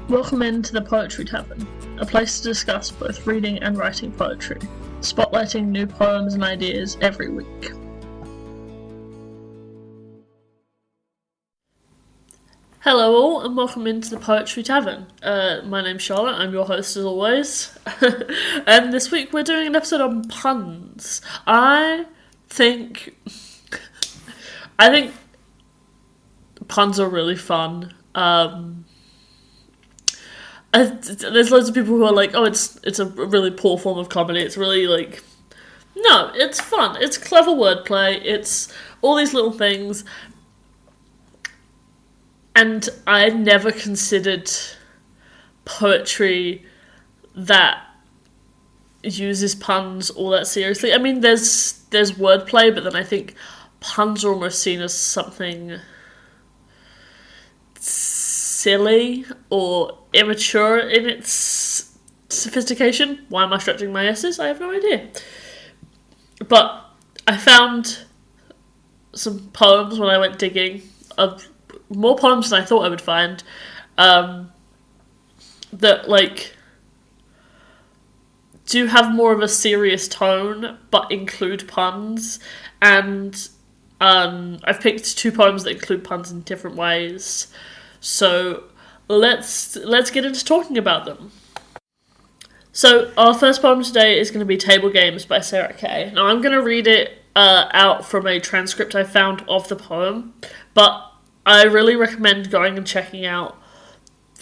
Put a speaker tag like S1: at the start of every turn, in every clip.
S1: Welcome into the Poetry Tavern, a place to discuss both reading and writing poetry, spotlighting new poems and ideas every week. Hello all, and welcome into the Poetry Tavern. My name's Charlotte, I'm your host as always, and this week we're doing an episode on puns. I think puns are really fun. There's loads of people who are like, oh, it's a really poor form of comedy. It's really like, no, it's fun. It's clever wordplay. It's all these little things. And I never considered poetry that uses puns all that seriously. I mean, there's wordplay, but then I think puns are almost seen as something silly or immature in its sophistication. Why am I stretching my S's? I have no idea. But I found some poems when I went digging, of more poems than I thought I would find, that like do have more of a serious tone but include puns, and I've picked two poems that include puns in different ways. So let's get into talking about them. So our first poem today is going to be Table Games by Sarah Kay. Now I'm going to read it out from a transcript I found of the poem, but I really recommend going and checking out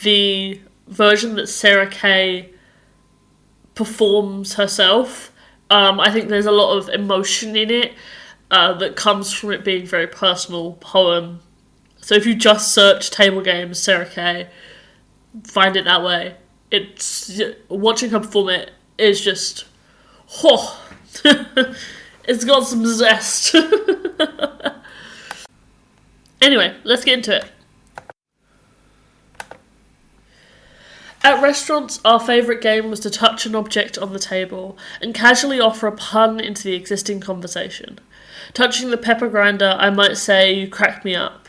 S1: the version that Sarah Kay performs herself. I think there's a lot of emotion in it that comes from it being a very personal poem. So if you just search Table Games Sarah Kay, find it that way. It's watching her perform it is just, it's got some zest. Anyway, let's get into it. At restaurants, our favourite game was to touch an object on the table and casually offer a pun into the existing conversation. Touching the pepper grinder, I might say, "You crack me up."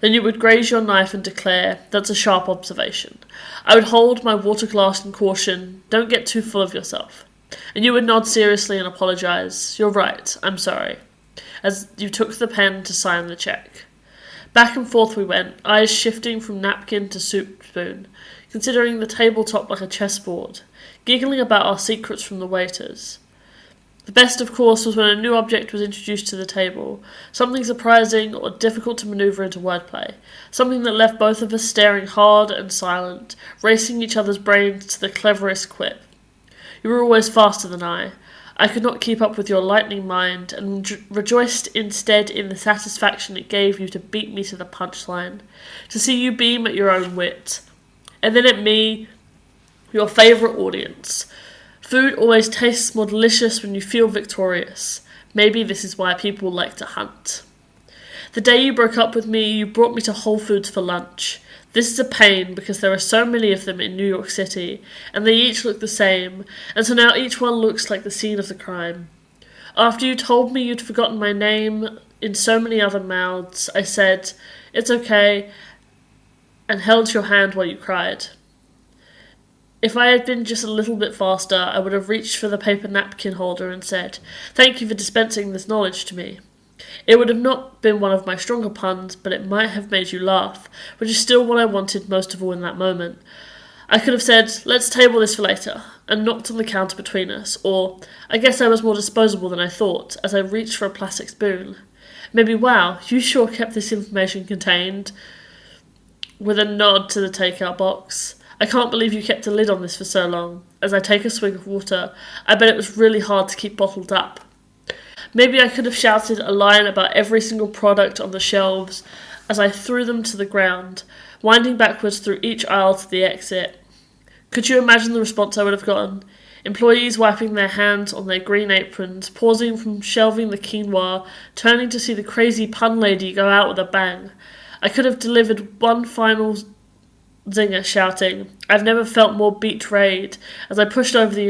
S1: Then you would graze your knife and declare, "That's a sharp observation." I would hold my water glass and caution, "Don't get too full of yourself." And you would nod seriously and apologise, "You're right, I'm sorry," as you took the pen to sign the cheque. Back and forth we went, eyes shifting from napkin to soup spoon, considering the tabletop like a chessboard, giggling about our secrets from the waiters. The best, of course, was when a new object was introduced to the table, something surprising or difficult to manoeuvre into wordplay, something that left both of us staring hard and silent, racing each other's brains to the cleverest quip. You were always faster than I. I could not keep up with your lightning mind, and rejoiced instead in the satisfaction it gave you to beat me to the punchline, to see you beam at your own wit, and then at me, your favourite audience. Food always tastes more delicious when you feel victorious. Maybe this is why people like to hunt. The day you broke up with me, you brought me to Whole Foods for lunch. This is a pain because there are so many of them in New York City, and they each look the same, and so now each one looks like the scene of the crime. After you told me you'd forgotten my name in so many other mouths, I said, "It's okay," and held your hand while you cried. If I had been just a little bit faster, I would have reached for the paper napkin holder and said, "Thank you for dispensing this knowledge to me." It would have not been one of my stronger puns, but it might have made you laugh, which is still what I wanted most of all in that moment. I could have said, "Let's table this for later," and knocked on the counter between us, or, "I guess I was more disposable than I thought," as I reached for a plastic spoon. Maybe, "Wow, you sure kept this information contained," with a nod to the takeout box. "I can't believe you kept a lid on this for so long," as I take a swig of water. I bet it was really hard to keep bottled up. Maybe I could have shouted a line about every single product on the shelves as I threw them to the ground, winding backwards through each aisle to the exit. Could you imagine the response I would have gotten? Employees wiping their hands on their green aprons, pausing from shelving the quinoa, turning to see the crazy pun lady go out with a bang. I could have delivered one final zinger shouting, "I've never felt more betrayed," as I pushed over the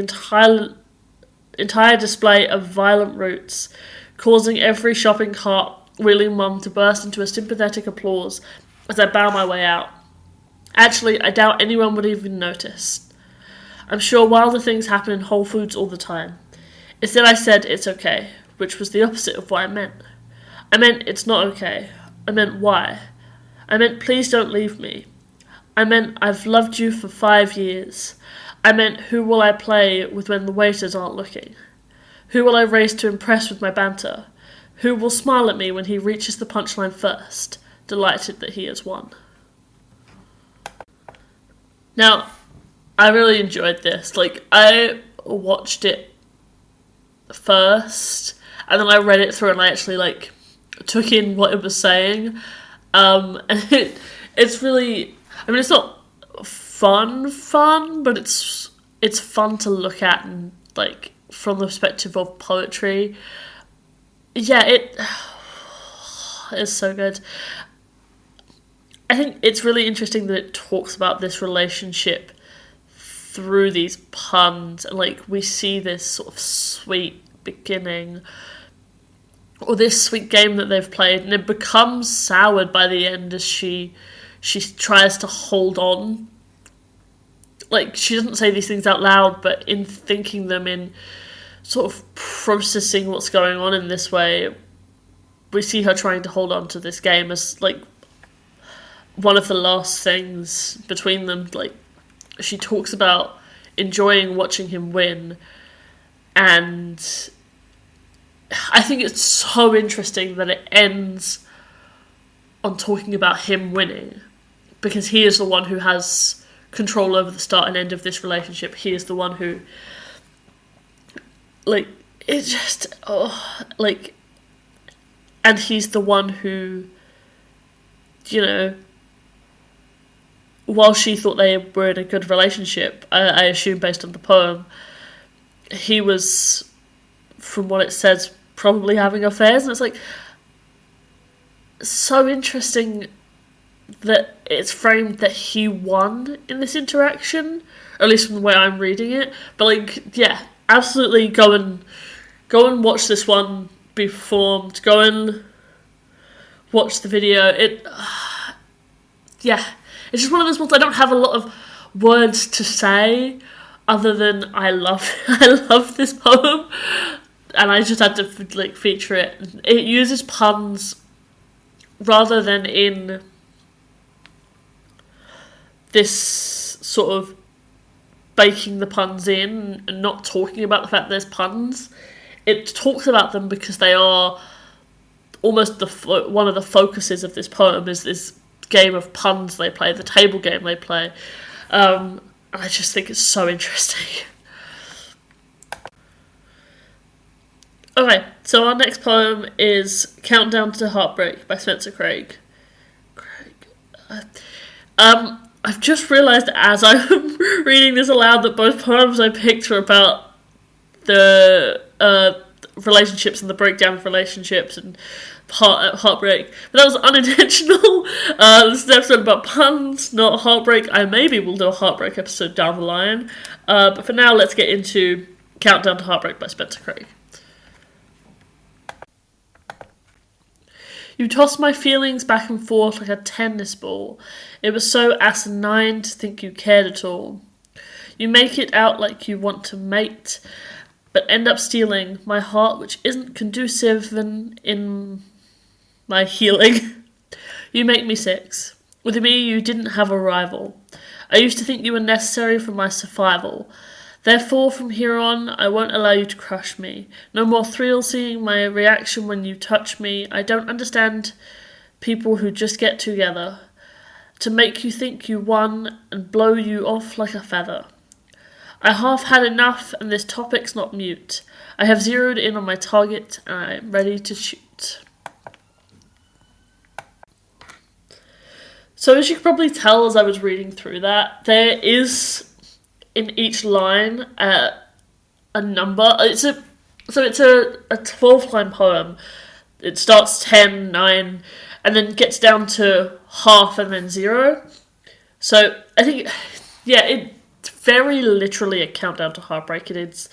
S1: entire display of violent roots, causing every shopping cart wheeling mum to burst into a sympathetic applause as I bow my way out. Actually, I doubt anyone would even notice. I'm sure wilder things happen in Whole Foods all the time. Instead I said it's okay, which was the opposite of what I meant. I meant it's not okay. I meant why. I meant please don't leave me. I meant I've loved you for 5 years. I meant who will I play with when the waiters aren't looking? Who will I race to impress with my banter? Who will smile at me when he reaches the punchline first, delighted that he has won? Now, I really enjoyed this. Like, I watched it first, and then I read it through and I actually, like, took in what it was saying. And it's really, I mean, it's not fun, but it's fun to look at and, like, from the perspective of poetry. Yeah, it's so good. I think it's really interesting that it talks about this relationship through these puns, and like we see this sort of sweet beginning, or this sweet game that they've played, and it becomes soured by the end as she tries to hold on. Like, she doesn't say these things out loud, but in thinking them, in sort of processing what's going on in this way, we see her trying to hold on to this game as, like, one of the last things between them. Like, she talks about enjoying watching him win, and I think it's so interesting that it ends on talking about him winning, because he is the one who has control over the start and end of this relationship. He is the one who, like, it just, and he's the one who, you know, while she thought they were in a good relationship, I assume based on the poem, he was, from what it says, probably having affairs. And it's like, so interesting that it's framed that he won in this interaction, or at least from the way I'm reading it. But like, yeah, absolutely go and watch this one be performed. Go and watch the video. Yeah, it's just one of those ones I don't have a lot of words to say other than I love this poem, and I just had to like feature it. It uses puns rather than in this sort of baking the puns in and not talking about the fact there's puns. It talks about them because they are almost one of the focuses of this poem is this game of puns they play, the table game they play. And I just think it's so interesting. Okay, so our next poem is Countdown to Heartbreak by Spencer Craig. I've just realised as I'm reading this aloud that both poems I picked are about the relationships and the breakdown of relationships and heartbreak, but that was unintentional. This is an episode about puns, not heartbreak. I maybe will do a heartbreak episode down the line, but for now let's get into Countdown to Heartbreak by Spencer Craig. You tossed my feelings back and forth like a tennis ball. It was so asinine to think you cared at all. You make it out like you want to mate, but end up stealing my heart, which isn't conducive in my healing. You make me sick. With me, you didn't have a rival. I used to think you were necessary for my survival. Therefore, from here on, I won't allow you to crush me. No more thrill seeing my reaction when you touch me. I don't understand people who just get together to make you think you won and blow you off like a feather. I half had enough, and this topic's not mute. I have zeroed in on my target, and I am ready to shoot. So as you can probably tell as I was reading through that, there is in each line a number. It's a 12-line poem. It starts 10, 9, and then gets down to half and then 0. So I think, yeah, it's very literally a countdown to heartbreak. It's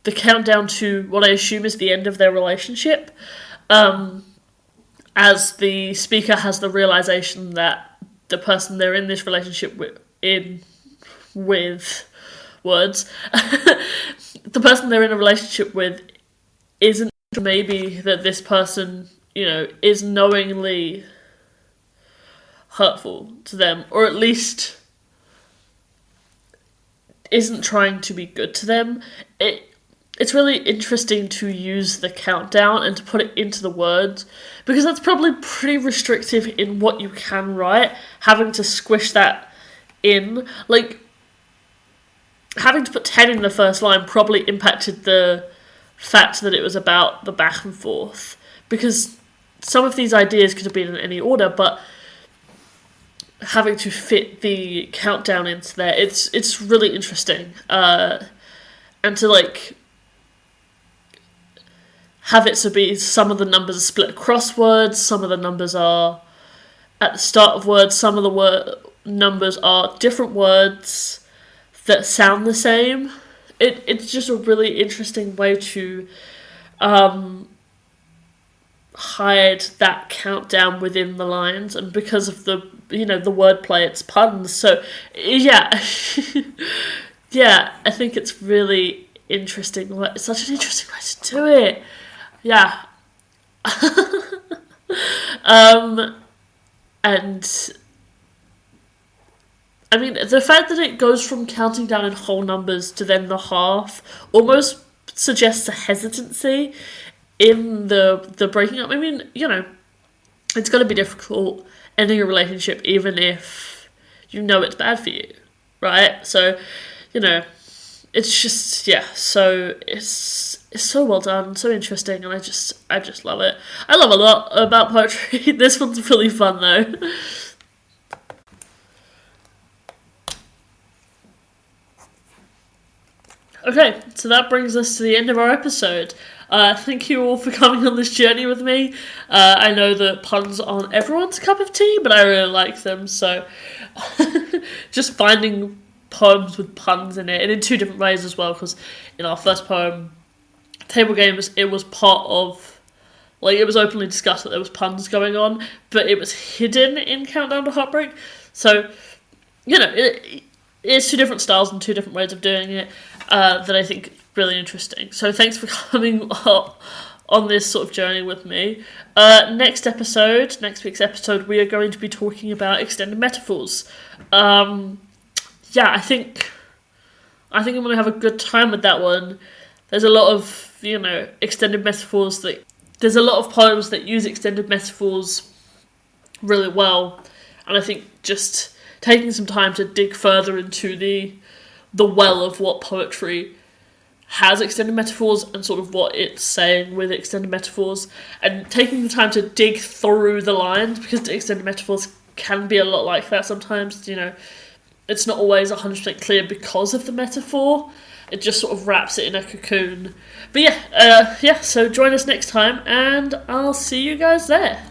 S1: the countdown to what I assume is the end of their relationship, as the speaker has the realization that the person they're in this relationship with words, the person they're in a relationship with isn't maybe that this person, is knowingly hurtful to them, or at least isn't trying to be good to them. It's really interesting to use the countdown and to put it into the words, because that's probably pretty restrictive in what you can write, having to squish that in. Like, having to put 10 in the first line probably impacted the fact that it was about the back and forth, because some of these ideas could have been in any order, but having to fit the countdown into there, it's really interesting. And to, have it to be some of the numbers are split across words, some of the numbers are at the start of words, some of the numbers are different words that sound the same. It's just a really interesting way to hide that countdown within the lines, and because of the the wordplay, it's puns. So yeah, yeah, I think it's really interesting. It's such an interesting way to do it. Yeah. And I mean, the fact that it goes from counting down in whole numbers to then the half almost suggests a hesitancy in the breaking up. I mean, it's going to be difficult ending a relationship even if it's bad for you, right? So, it's just, so it's so well done, so interesting, and I just love it. I love a lot about poetry. This one's really fun though. Okay, so that brings us to the end of our episode. Thank you all for coming on this journey with me. I know that puns aren't everyone's cup of tea, but I really like them, so just finding poems with puns in it, and in two different ways as well, because in our first poem, Table Games, it was part of, it was openly discussed that there was puns going on, but it was hidden in Countdown to Heartbreak, so, it's two different styles and two different ways of doing it that I think really interesting. So thanks for coming on this sort of journey with me. Next week's episode, we are going to be talking about extended metaphors. I think I'm going to have a good time with that one. There's a lot of, extended metaphors there's a lot of poems that use extended metaphors really well, and I think just taking some time to dig further into the well of what poetry has extended metaphors and sort of what it's saying with extended metaphors, and taking the time to dig through the lines, because the extended metaphors can be a lot like that sometimes. It's not always 100% clear because of the metaphor. It just sort of wraps it in a cocoon. But so join us next time, and I'll see you guys there.